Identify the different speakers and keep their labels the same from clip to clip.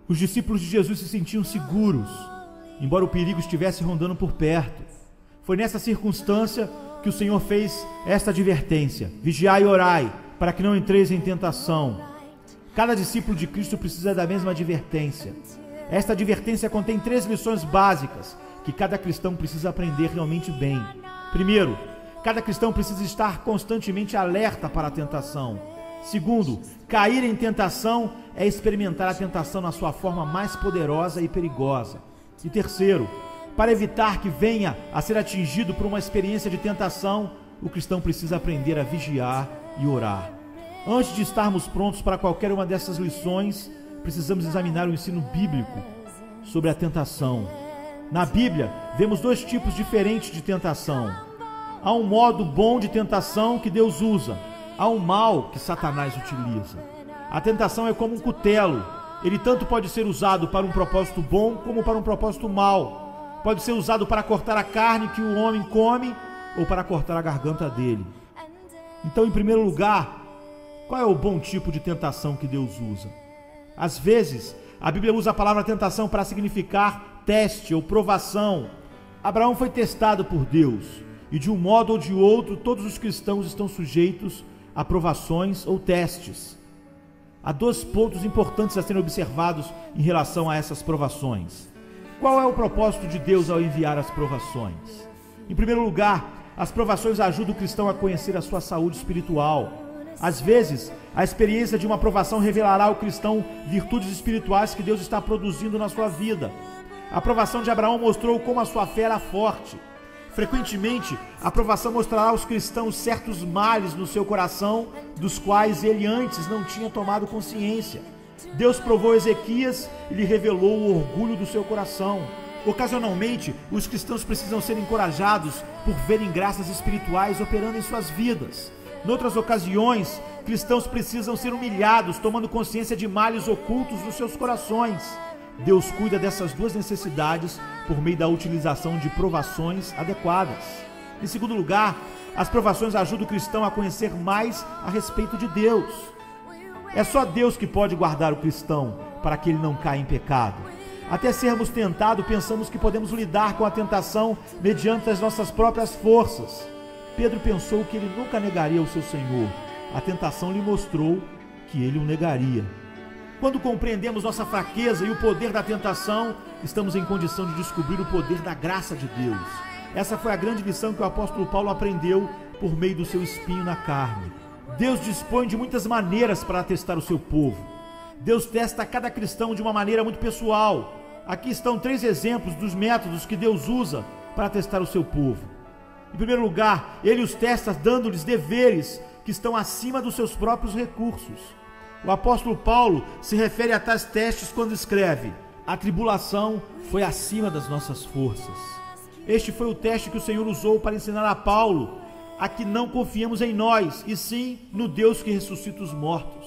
Speaker 1: Os discípulos de Jesus se sentiam seguros, embora o perigo estivesse rondando por perto. Foi nessa circunstância que o Senhor fez esta advertência: vigiai e orai, para que não entreis em tentação. Cada discípulo de Cristo precisa da mesma advertência. Esta advertência contém 3 lições básicas que cada cristão precisa aprender realmente bem. Primeiro, cada cristão precisa estar constantemente alerta para a tentação. Segundo, cair em tentação é experimentar a tentação na sua forma mais poderosa e perigosa. E terceiro, para evitar que venha a ser atingido por uma experiência de tentação, o cristão precisa aprender a vigiar e orar. Antes de estarmos prontos para qualquer uma dessas lições, precisamos examinar o ensino bíblico sobre a tentação. Na Bíblia, vemos 2 tipos diferentes de tentação. Há um modo bom de tentação que Deus usa. Há um mal que Satanás utiliza. A tentação é como um cutelo. Ele tanto pode ser usado para um propósito bom como para um propósito mau. Pode ser usado para cortar a carne que o homem come ou para cortar a garganta dele. Então, em primeiro lugar, qual é o bom tipo de tentação que Deus usa? Às vezes, a Bíblia usa a palavra tentação para significar teste ou provação. Abraão foi testado por Deus, e de um modo ou de outro, todos os cristãos estão sujeitos a provações ou testes. Há 2 pontos importantes a serem observados em relação a essas provações. Qual é o propósito de Deus ao enviar as provações? Em primeiro lugar, as provações ajudam o cristão a conhecer a sua saúde espiritual. Às vezes, a experiência de uma provação revelará ao cristão virtudes espirituais que Deus está produzindo na sua vida. A provação de Abraão mostrou como a sua fé era forte. Frequentemente, a provação mostrará aos cristãos certos males no seu coração, dos quais ele antes não tinha tomado consciência. Deus provou Ezequias e lhe revelou o orgulho do seu coração. Ocasionalmente, os cristãos precisam ser encorajados por verem graças espirituais operando em suas vidas. Noutras ocasiões, cristãos precisam ser humilhados, tomando consciência de males ocultos nos seus corações. Deus cuida dessas 2 necessidades por meio da utilização de provações adequadas. Em segundo lugar, as provações ajudam o cristão a conhecer mais a respeito de Deus. É só Deus que pode guardar o cristão para que ele não caia em pecado. Até sermos tentados, pensamos que podemos lidar com a tentação mediante as nossas próprias forças. Pedro pensou que ele nunca negaria o seu Senhor. A tentação lhe mostrou que ele o negaria. Quando compreendemos nossa fraqueza e o poder da tentação, estamos em condição de descobrir o poder da graça de Deus. Essa foi a grande lição que o apóstolo Paulo aprendeu por meio do seu espinho na carne. Deus dispõe de muitas maneiras para testar o seu povo. Deus testa cada cristão de uma maneira muito pessoal. Aqui estão 3 exemplos dos métodos que Deus usa para testar o seu povo. Em primeiro lugar, ele os testa dando-lhes deveres que estão acima dos seus próprios recursos. O apóstolo Paulo se refere a tais testes quando escreve: a tribulação foi acima das nossas forças. Este foi o teste que o Senhor usou para ensinar a Paulo a que não confiemos em nós, e sim no Deus que ressuscita os mortos.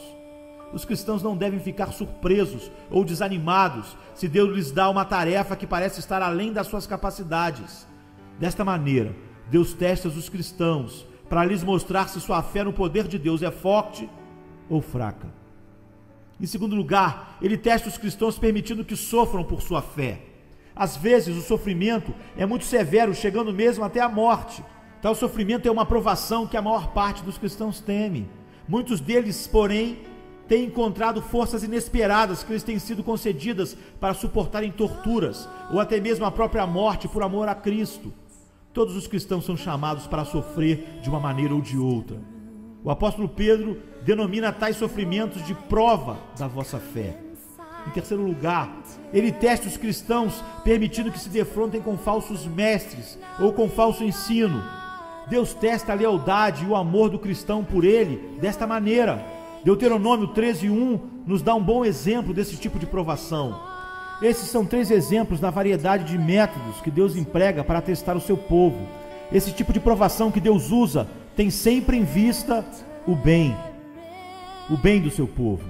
Speaker 1: Os cristãos não devem ficar surpresos ou desanimados se Deus lhes dá uma tarefa que parece estar além das suas capacidades. Desta maneira, Deus testa os cristãos para lhes mostrar se sua fé no poder de Deus é forte ou fraca. Em segundo lugar, ele testa os cristãos permitindo que sofram por sua fé. Às vezes o sofrimento é muito severo, chegando mesmo até a morte. Tal sofrimento é uma provação que a maior parte dos cristãos teme. Muitos deles, porém, têm encontrado forças inesperadas que lhes têm sido concedidas para suportarem torturas ou até mesmo a própria morte por amor a Cristo. Todos os cristãos são chamados para sofrer de uma maneira ou de outra. O apóstolo Pedro denomina tais sofrimentos de prova da vossa fé. Em terceiro lugar, ele testa os cristãos permitindo que se defrontem com falsos mestres ou com falso ensino. Deus testa a lealdade e o amor do cristão por ele desta maneira. Deuteronômio 13:1 nos dá um bom exemplo desse tipo de provação. Esses são 3 exemplos da variedade de métodos que Deus emprega para testar o seu povo. Esse tipo de provação que Deus usa tem sempre em vista o bem do seu povo.